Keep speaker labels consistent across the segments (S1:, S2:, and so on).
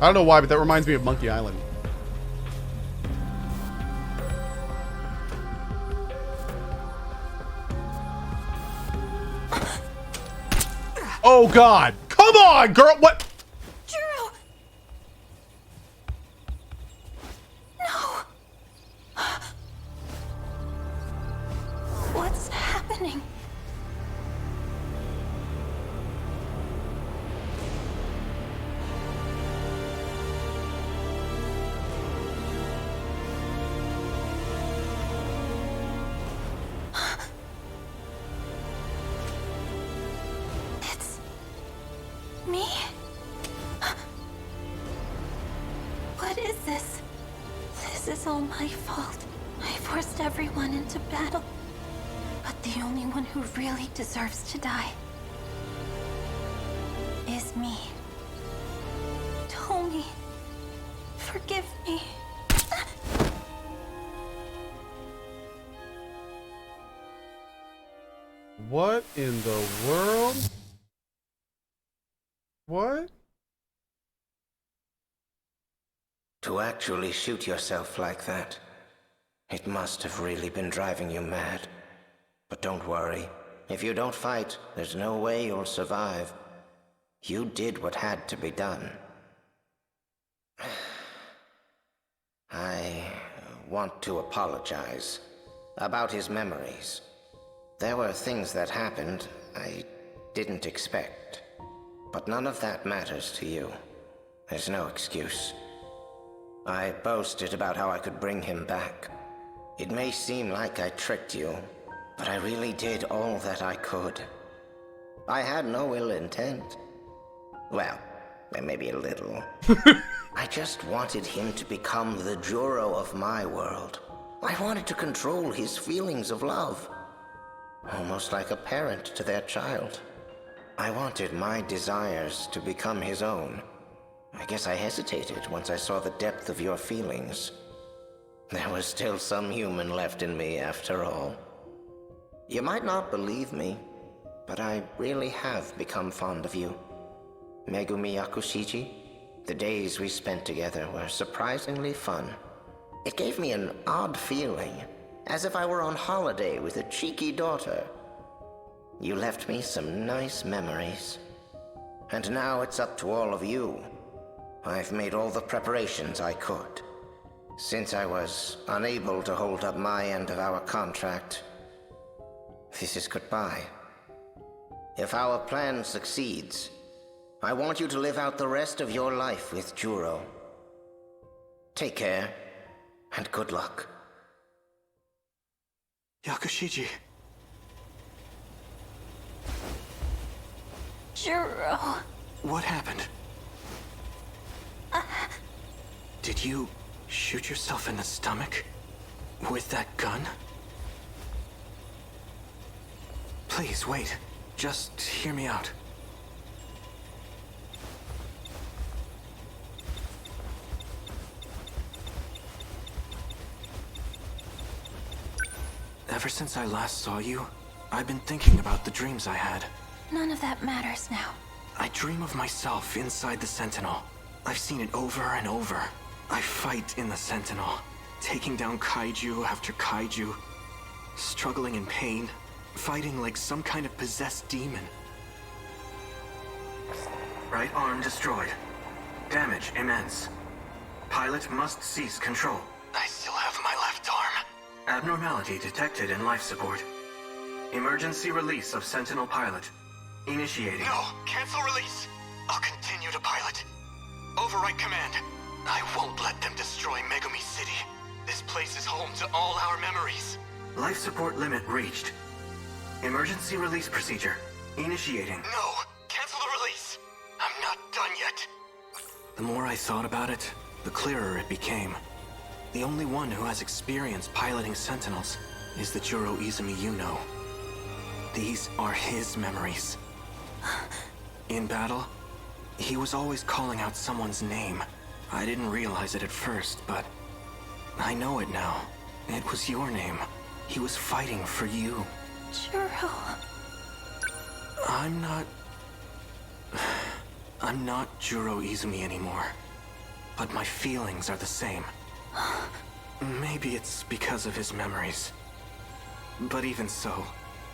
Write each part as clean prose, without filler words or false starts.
S1: I don't know why, but that reminds me of Monkey Island. Oh God! Come on, girl! What?
S2: Juro! No! What's happening? Me? What is this? This is all my fault. I forced everyone into battle. But the only one who really deserves to die is me. Tommy, forgive me.
S1: What in the world? What?
S3: To actually shoot yourself like that, it must have really been driving you mad. But don't worry. If you don't fight, there's no way you'll survive. You did what had to be done. I want to apologize about his memories. There were things that happened I didn't expect. But none of that matters to you. There's no excuse. I boasted about how I could bring him back. It may seem like I tricked you, but I really did all that I could. I had no ill intent. Well, maybe a little. I just wanted him to become the Juro of my world. I wanted to control his feelings of love. Almost like a parent to their child. I wanted my desires to become his own. I guess I hesitated once I saw the depth of your feelings. There was still some human left in me after all. You might not believe me, but I really have become fond of you. Megumi Yakushiji, the days we spent together were surprisingly fun. It gave me an odd feeling, as if I were on holiday with a cheeky daughter. You left me some nice memories. And now it's up to all of you. I've made all the preparations I could. Since I was unable to hold up my end of our contract, this is goodbye. If our plan succeeds, I want you to live out the rest of your life with Juro. Take care, and good luck.
S4: Yakushiji.
S2: Juro.
S4: What happened? Did you shoot yourself in the stomach? With that gun? Please, wait. Just hear me out. Ever since I last saw you, I've been thinking about the dreams I had.
S2: None of that matters now.
S4: I dream of myself inside the Sentinel. I've seen it over and over. I fight in the Sentinel, taking down kaiju after kaiju, struggling in pain, fighting like some kind of possessed demon. Right arm destroyed. Damage immense. Pilot must cease control. I still have my left arm. Abnormality detected in life support. Emergency release of Sentinel pilot. Initiating. No, cancel release. I'll continue to pilot. Overwrite command. I won't let them destroy Megumi City. This place is home to all our memories. Life support limit reached. Emergency release procedure. Initiating. No, cancel the release. I'm not done yet. The more I thought about it, the clearer it became. The only one who has experience piloting Sentinels is the Juro Izumi you know. These are his memories. In battle, he was always calling out someone's name. I didn't realize it at first, but I know it now. It was your name. He was fighting for you.
S2: Juro.
S4: I'm not Juro Izumi anymore. but my feelings are the same. Maybe it's because of his memories. But even so,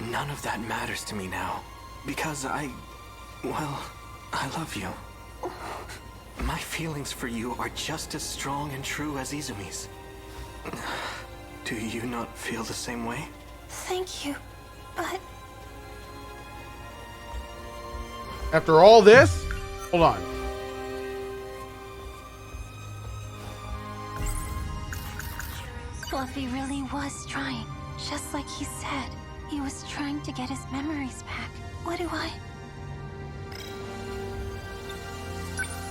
S4: none of that matters to me now. Because well, I love you. My feelings for you are just as strong and true as Izumi's. Do you not feel the same way?
S2: Thank you, but...
S1: After all this? Hold on.
S2: Fluffy really was trying. Just like he said. He was trying to get his memories back. What do I...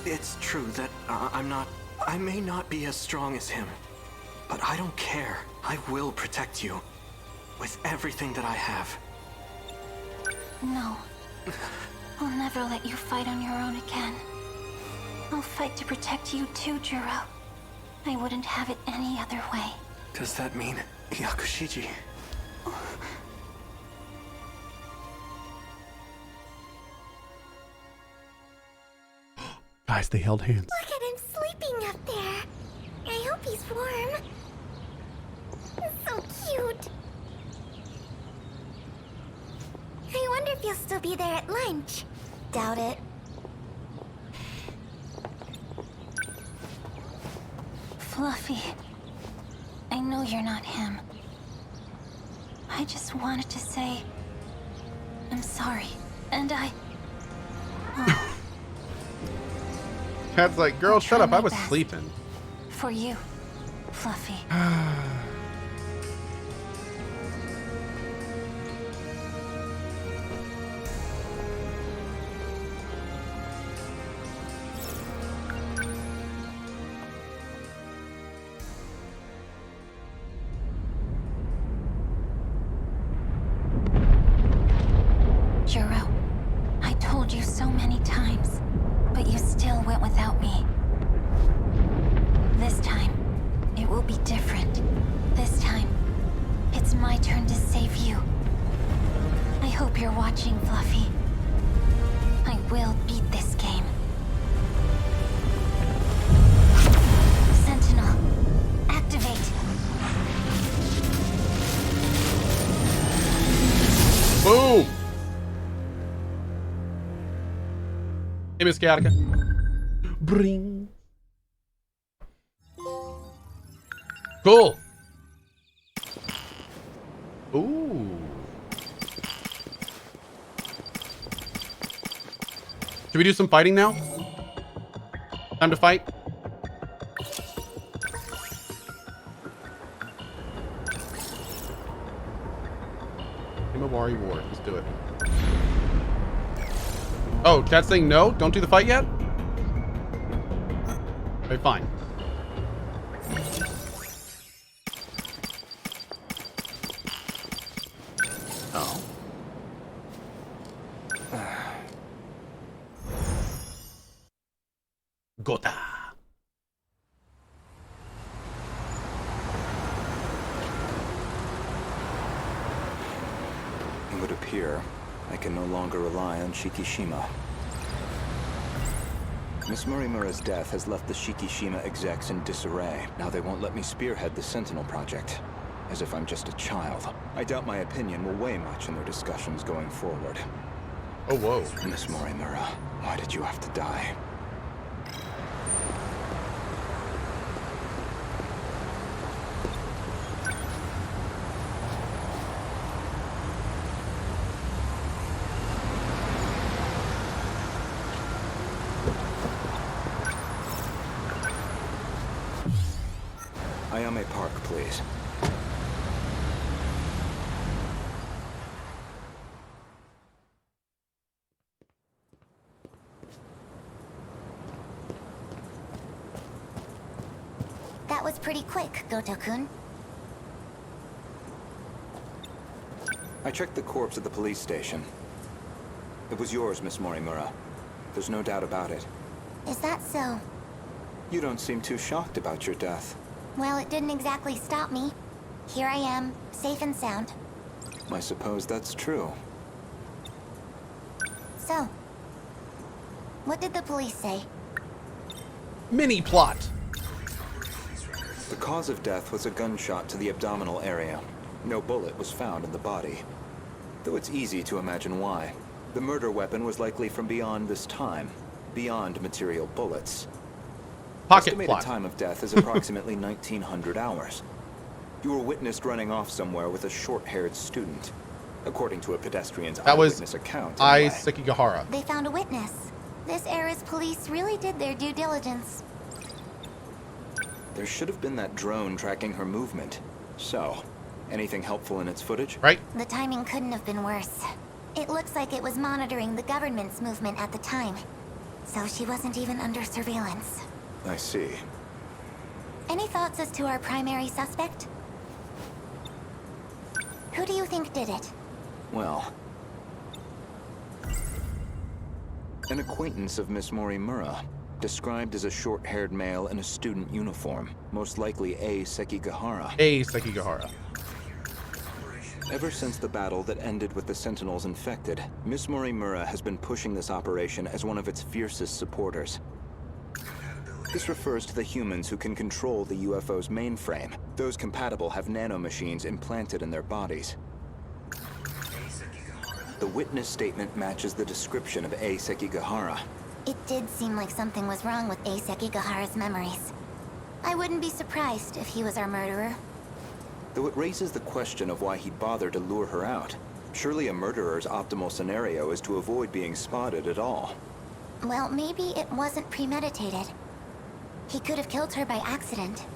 S4: It's true that I may not be as strong as him. But I don't care. I will protect you. With everything that I have.
S2: No. I'll never let you fight on your own again. I'll fight to protect you too, Juro. I wouldn't have it any other way.
S4: Does that mean Yakushiji?
S1: Guys, they held hands.
S5: Look at him sleeping up there. I hope he's warm. So cute. I wonder if he'll still be there at lunch. Doubt it.
S2: Fluffy, I know you're not him. I just wanted to say... I'm sorry, and
S1: Cat's like, girl, shut up. I was
S2: best.
S1: sleeping.
S2: For you, Fluffy. Juro, I told you so many times, but you still went without me. This time, it will be different. This time, it's my turn to save you. I hope you're watching, Fluffy. I will beat this game. Sentinel, activate.
S1: Boom! Hey, Miss Gattaca. Bring. Cool. Ooh. Should we do some fighting now? Time to fight? Himawari Ward. Let's do it. Oh, chat's saying no? Don't do the fight yet? Okay, fine. Oh. Gota.
S6: It would appear I can no longer rely on Shikishima. Miss Morimura's death has left the Shikishima execs in disarray. Now they won't let me spearhead the Sentinel project. As if I'm just a child. I doubt my opinion will weigh much in their discussions going forward.
S1: Oh, whoa.
S6: Miss Morimura, why did you have to die? Ayame Park, please.
S5: That was pretty quick, Goto-kun.
S6: I checked the corpse at the police station. It was yours, Miss Morimura. There's no doubt about it.
S5: Is that so?
S6: You don't seem too shocked about your death.
S5: Well, it didn't exactly stop me. Here I am, safe and sound.
S6: I suppose that's true.
S5: So, what did the police say?
S1: Mini plot.
S6: The cause of death was a gunshot to the abdominal area. No bullet was found in the body. Though it's easy to imagine why. The murder weapon was likely from beyond this time, beyond material bullets.
S1: Pocket
S6: Estimated
S1: plot.
S6: time of death is approximately 1900 hours. You were witnessed running off somewhere with a short-haired student, according to a pedestrian's
S1: That was
S6: eyewitness account.
S1: Ai
S6: Anyway.
S1: Sekigahara.
S2: They found a witness. This era's police really did their due diligence.
S6: There should have been that drone tracking her movement. So, anything helpful in its footage?
S1: Right?
S2: The timing couldn't have been worse. It looks like it was monitoring the government's movement at the time. So she wasn't even under surveillance.
S6: I see.
S2: Any thoughts as to our primary suspect? Who do you think did it?
S6: Well, an acquaintance of Miss Morimura, described as a short-haired male in a student uniform, most likely Ai Sekigahara.
S1: Ai Sekigahara.
S6: Ever since the battle that ended with the Sentinels infected, Miss Morimura has been pushing this operation as one of its fiercest supporters. This refers to the humans who can control the UFO's mainframe. Those compatible have nanomachines implanted in their bodies. The witness statement matches the description of Ai Sekigahara.
S2: It did seem like something was wrong with Ai Sekigahara's memories. I wouldn't be surprised if he was our murderer.
S6: Though it raises the question of why he'd bother to lure her out. Surely a murderer's optimal scenario is to avoid being spotted at all.
S2: Well, maybe it wasn't premeditated. He could have killed her by accident.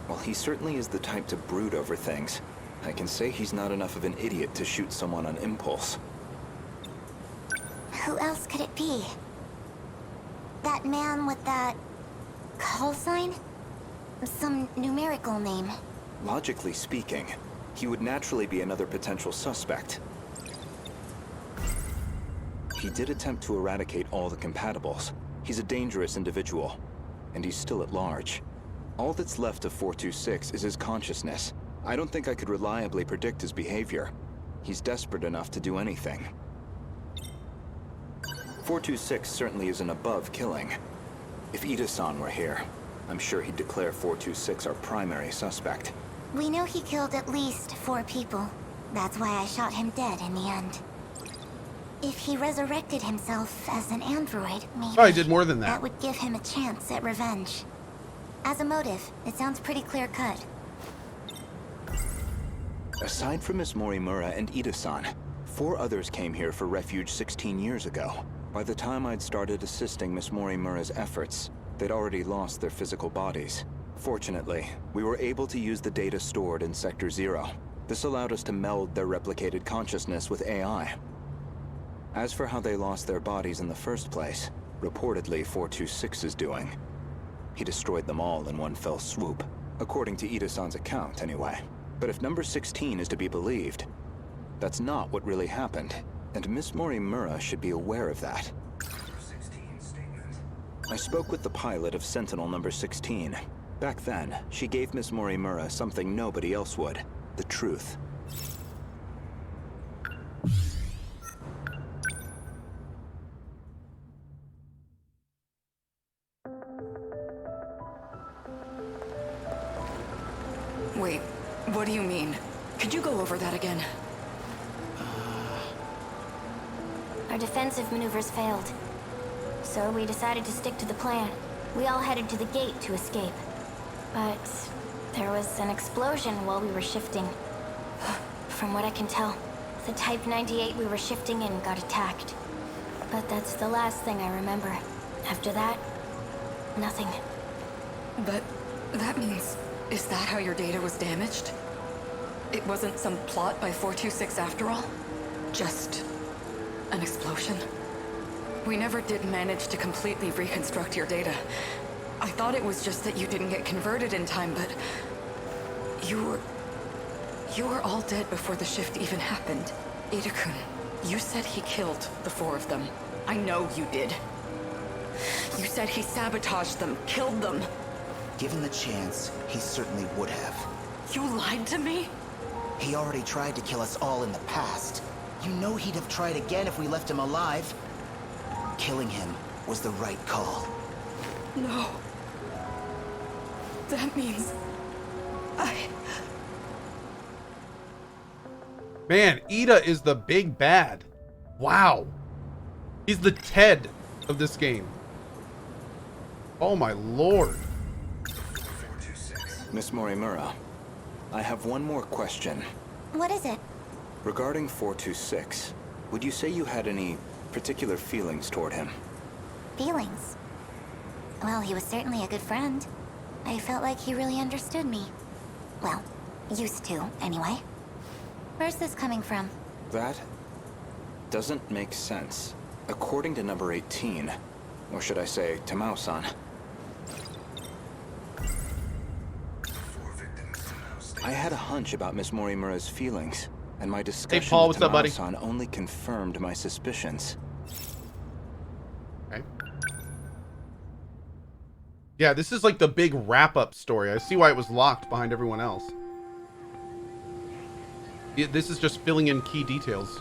S6: Well, he certainly is the type to brood over things. I can say he's not enough of an idiot to shoot someone on impulse.
S2: Who else could it be? That man with that call sign? Some numerical name.
S6: Logically speaking, he would naturally be another potential suspect. He did attempt to eradicate all the compatibles. He's a dangerous individual, and he's still at large. All that's left of 426 is his consciousness. I don't think I could reliably predict his behavior. He's desperate enough to do anything. 426 certainly isn't above killing. If Ida-san were here, I'm sure he'd declare 426 our primary suspect.
S2: We know he killed at least 4 people. That's why I shot him dead in the end. If he resurrected himself as an android, maybe
S1: Oh, he did more than that.
S2: that would give him a chance at revenge. As a motive, it sounds pretty clear-cut.
S6: Aside from Miss Morimura and Ida-san, 4 others came here for refuge 16 years ago. By the time I'd started assisting Miss Morimura's efforts, they'd already lost their physical bodies. Fortunately, we were able to use the data stored in Sector 0. This allowed us to meld their replicated consciousness with AI. As for how they lost their bodies in the first place, reportedly 426 is doing. He destroyed them all in one fell swoop, according to Ida-san's account anyway. But if number 16 is to be believed, that's not what really happened, and Miss Morimura should be aware of that. I spoke with the pilot of Sentinel number 16. Back then, she gave Miss Morimura something nobody else would, the truth.
S7: Wait, what do you mean? Could you go over that again?
S2: Our defensive maneuvers failed. So we decided to stick to the plan. We all headed to the gate to escape. But there was an explosion while we were shifting. From what I can tell, the Type 98 we were shifting in got attacked. But that's the last thing I remember. After that, nothing.
S7: But that means... is that how your data was damaged? It wasn't some plot by 426 after all? Just... an explosion? We never did manage to completely reconstruct your data. I thought it was just that you didn't get converted in time, but... You were all dead before the shift even happened. Ida-kun, you said he killed the 4 of them. I know you did. You said he sabotaged them, killed them.
S8: Given the chance, he certainly would have.
S7: You lied to me?
S8: He already tried to kill us all in the past. You know he'd have tried again if we left him alive. Killing him was the right call.
S7: No. That means
S1: Man, Ida is the big bad. Wow. He's the Ted of this game. Oh my lord.
S6: Miss Morimura, I have one more question.
S5: What is it?
S6: Regarding 426, would you say you had any particular feelings toward him?
S5: Feelings? Well, he was certainly a good friend. I felt like he really understood me. Well, used to, anyway. Where's this coming from?
S6: That doesn't make sense. According to number 18, or should I say, Tamao-san. I had a hunch about Miss Morimura's feelings, and my discussion
S1: Paul,
S6: with
S1: what's up, buddy?
S6: Tamao-san only confirmed my suspicions.
S1: Okay. Yeah, this is like the big wrap-up story. I see why it was locked behind everyone else. This is just filling in key details.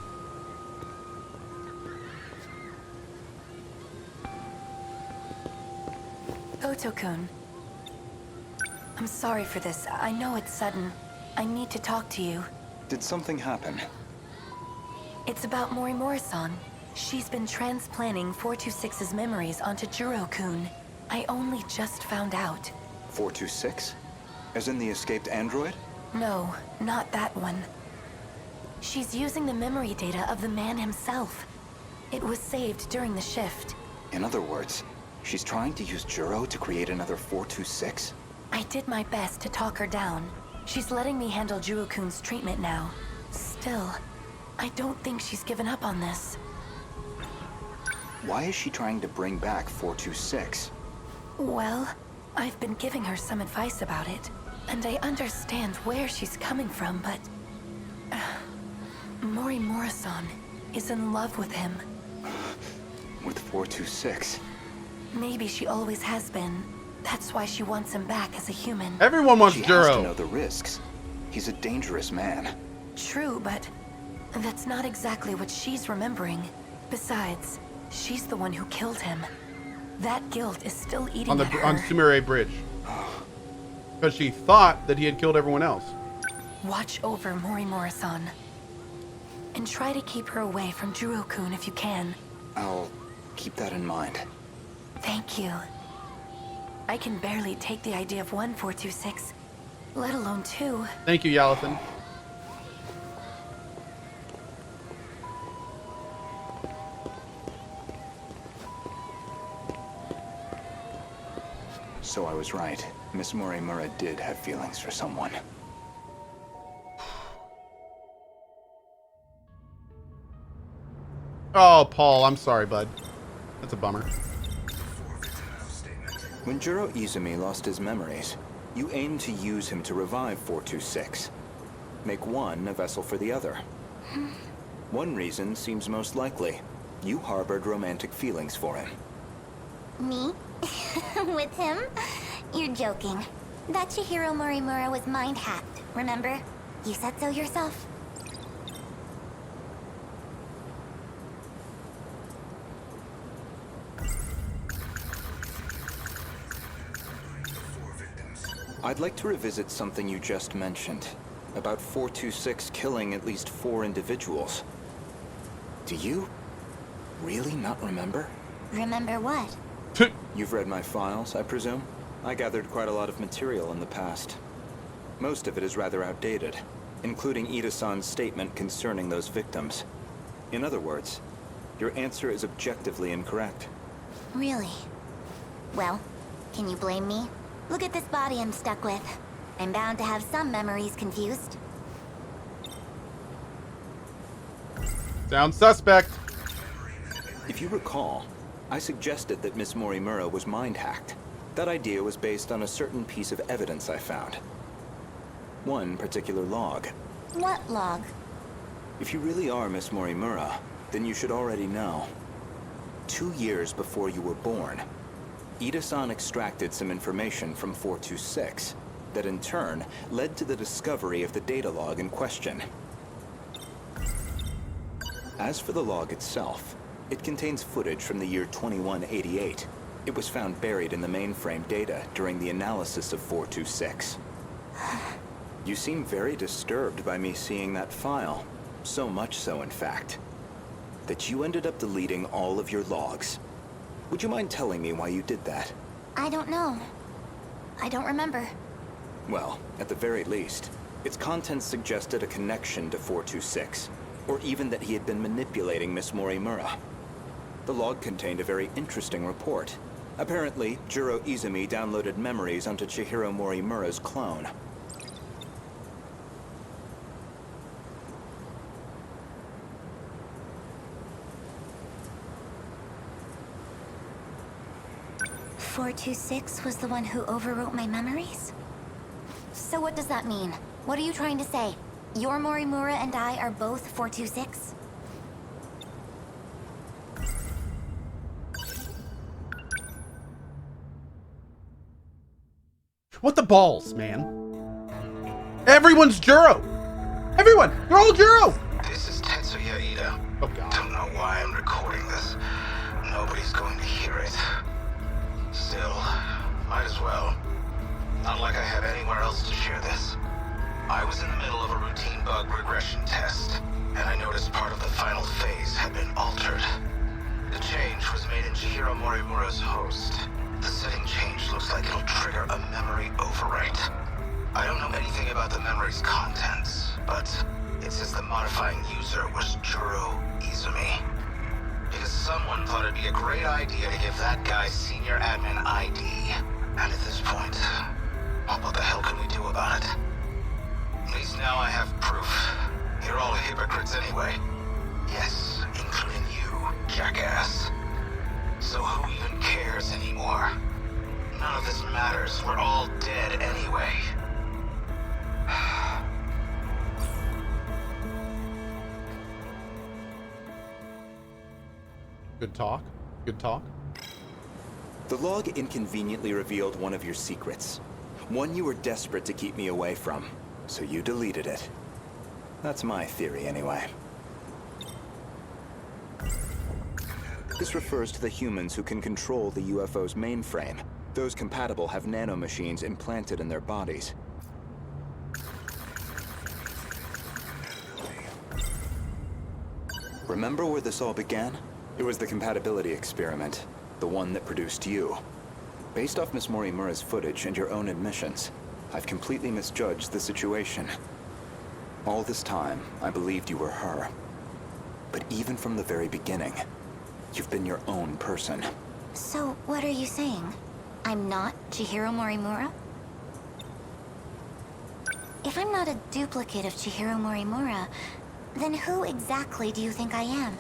S9: Goto-kun. I'm sorry for this. I know it's sudden. I need to talk to you.
S6: Did something happen?
S9: It's about Morimura-san. She's been transplanting 426's memories onto Juro-kun. I only just found out.
S6: 426? As in the escaped android?
S9: No, not that one. She's using the memory data of the man himself. It was saved during the shift.
S6: In other words, she's trying to use Juro to create another 426?
S9: I did my best to talk her down. She's letting me handle Juro-kun's treatment now. Still, I don't think she's given up on this.
S6: Why is she trying to bring back 426?
S9: Well, I've been giving her some advice about it, and I understand where she's coming from, but... Morimura-san is in love with him.
S6: With 426?
S9: Maybe she always has been. That's why she wants him back as a human.
S1: Everyone wants
S6: She has to
S1: Juro.
S6: know the risks. He's a dangerous man.
S9: True, but that's not exactly what she's remembering. Besides, she's the one who killed him. That guilt is still eating
S1: On the
S9: at her.
S1: on Sumire Bridge. Because she thought that he had killed everyone else.
S9: Watch over Morimura-san. And try to keep her away from Juro-kun if you can.
S6: I'll keep that in mind.
S9: Thank you. I can barely take the idea of 1426, let alone 2.
S1: Thank you, Yalathan.
S6: So I was right. Miss Morimura did have feelings for someone.
S1: Oh, Paul, I'm sorry, bud. That's a bummer.
S6: When Juro Izumi lost his memories, you aimed to use him to revive 426. Make one a vessel for the other. One reason seems most likely. You harbored romantic feelings for him.
S5: Me? With him? You're joking. That Chihiro Morimura was mind-hacked, remember? You said so yourself.
S6: I'd like to revisit something you just mentioned, about 426 killing at least 4 individuals. Do you really not remember?
S5: Remember what?
S6: You've read my files, I presume? I gathered quite a lot of material in the past. Most of it is rather outdated, including Ida-san's statement concerning those victims. In other words, your answer is objectively incorrect.
S5: Really? Well, can you blame me? Look at this body I'm stuck with. I'm bound to have some memories confused.
S1: Sounds suspect.
S6: If you recall, I suggested that Miss Morimura was mind-hacked. That idea was based on a certain piece of evidence I found. One particular log.
S5: What log?
S6: If you really are Miss Morimura, then you should already know. 2 years before you were born, Ida-san extracted some information from 426 that in turn led to the discovery of the data log in question. As for the log itself, it contains footage from the year 2188. It was found buried in the mainframe data during the analysis of 426. You seem very disturbed by me seeing that file. So much so, in fact, that you ended up deleting all of your logs. Would you mind telling me why you did that?
S5: I don't know. I don't remember.
S6: Well, at the very least, its contents suggested a connection to 426, or even that he had been manipulating Miss Morimura. The log contained a very interesting report. Apparently, Juro Izumi downloaded memories onto Chihiro Morimura's clone.
S5: "426 was the one who overwrote my memories? So what does that mean? What are you trying to say? Your Morimura and I are both 426?
S1: What the balls, man? Everyone's Juro! Everyone! They're all Juro!
S3: This is Tetsuya Ida.
S1: Oh god.
S3: Don't know why I'm recording this. Nobody's going to hear it. Still, might as well. Not like I have anywhere else to share this. I was in the middle of a routine bug regression test, and I noticed part of the final phase had been altered. The change was made in Chihiro Morimura's host. The setting change looks like it'll trigger a memory overwrite. I don't know anything about the memory's contents, but it says the modifying user was Juro Izumi. Because someone thought it'd be a great idea to give that guy senior admin ID. And at this point, what the hell can we do about it? At least now I have proof. You're all hypocrites anyway. Yes, including you, jackass. So who even cares anymore? None of this matters. We're all dead anyway.
S1: Good talk. Good talk.
S6: The log inconveniently revealed one of your secrets. One you were desperate to keep me away from, so you deleted it. That's my theory, anyway. This refers to the humans who can control the UFO's mainframe. Those compatible have nanomachines implanted in their bodies. Remember where this all began? It was the compatibility experiment, the one that produced you. Based off Miss Morimura's footage and your own admissions, I've completely misjudged the situation. All this time, I believed you were her. But even from the very beginning, you've been your own person.
S5: So, what are you saying? I'm not Chihiro Morimura? If I'm not a duplicate of Chihiro Morimura, then who exactly do you think I am?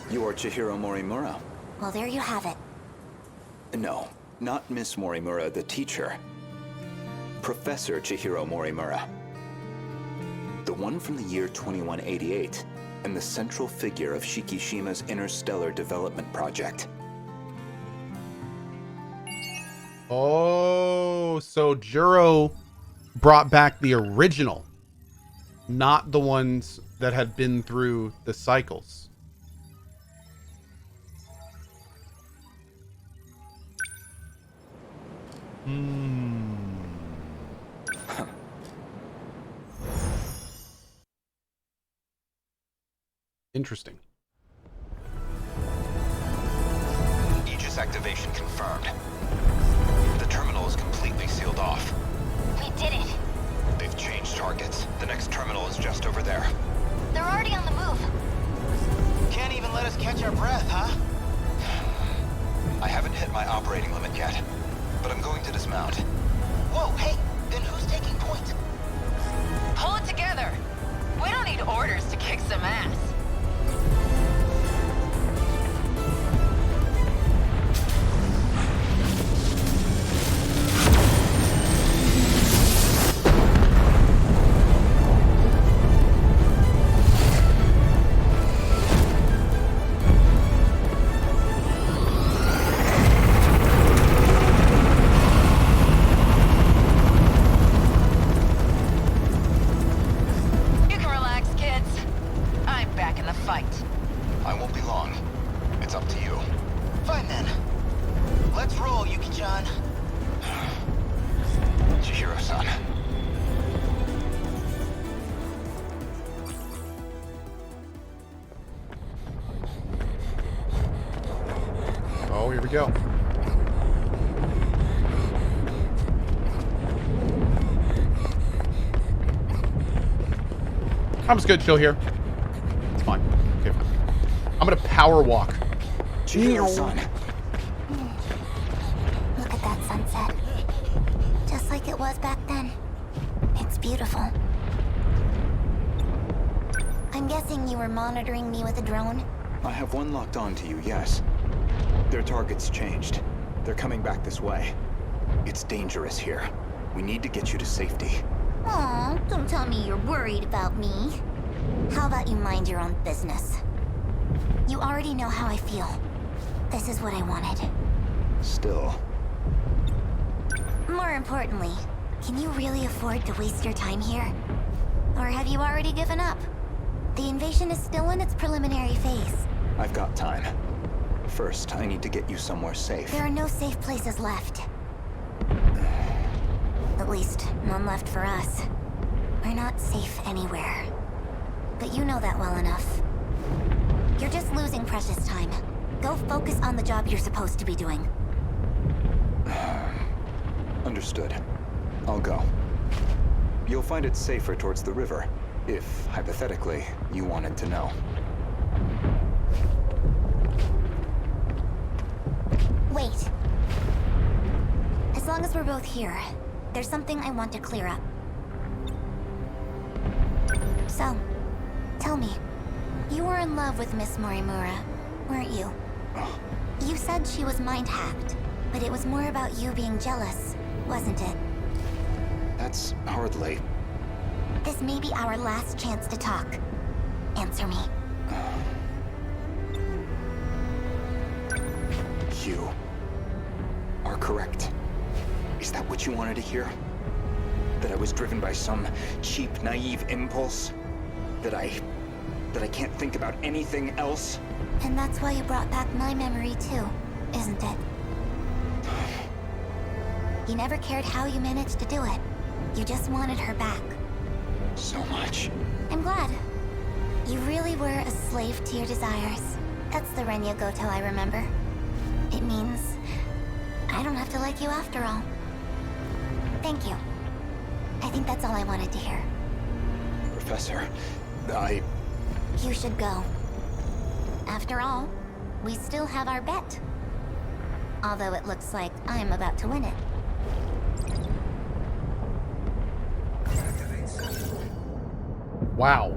S6: You're Chihiro Morimura.
S5: Well, there you have it.
S6: No, not Miss Morimura, the teacher. Professor Chihiro Morimura. The one from the year 2188, and the central figure of Shikishima's interstellar development project.
S1: Oh, so Juro brought back the original, not the ones that had been through the cycles. Interesting.
S6: Aegis activation confirmed. The terminal is completely sealed off.
S5: We did it.
S6: They've changed targets. The next terminal is just over there.
S5: They're already on the move.
S8: Can't even let us catch our breath, huh?
S6: I haven't hit my operating limit yet, but I'm going to dismount.
S8: Whoa, hey, then who's taking point?
S9: Pull it together. We don't need orders to kick some ass.
S6: Chihiro-san.
S1: Oh, here we go. I'm just gonna chill here. It's fine. Okay, fine. I'm gonna power walk.
S6: Chihiro-san.
S5: Look at that sunset. Just like it was back then. It's beautiful. I'm guessing you were monitoring me with a drone?
S6: I have one locked on to you, yes. Their target's changed. They're coming back this way. It's dangerous here. We need to get you to safety.
S5: Aw, don't tell me you're worried about me. How about you mind your own business? You already know how I feel. This is what I wanted.
S6: Still.
S5: More importantly, can you really afford to waste your time here? Or have you already given up? The invasion is still in its preliminary phase.
S6: I've got time. First, I need to get you somewhere safe.
S5: There are no safe places left. At least, none left for us. We're not safe anywhere. But you know that well enough. You're just losing precious time. Go focus on the job you're supposed to be doing.
S6: Understood. I'll go. You'll find it safer towards the river, if, hypothetically, you wanted to know.
S5: Wait. As long as we're both here, there's something I want to clear up. So, tell me, you were in love with Miss Morimura, weren't you? You said she was mind-hacked, but it was more about you being jealous, wasn't it?
S6: That's hardly...
S5: This may be our last chance to talk. Answer me.
S6: You are correct. Is that what you wanted to hear? That I was driven by some cheap, naive impulse? That I can't think about anything else?
S5: And that's why you brought back my memory too, isn't it? You never cared how you managed to do it. You just wanted her back.
S6: So much.
S5: I'm glad. You really were a slave to your desires. That's the Renya Goto I remember. It means I don't have to like you after all. Thank you. I think that's all I wanted to hear.
S6: Professor,
S5: You should go. After all, we still have our bet. Although it looks like I'm about to win it.
S1: Wow.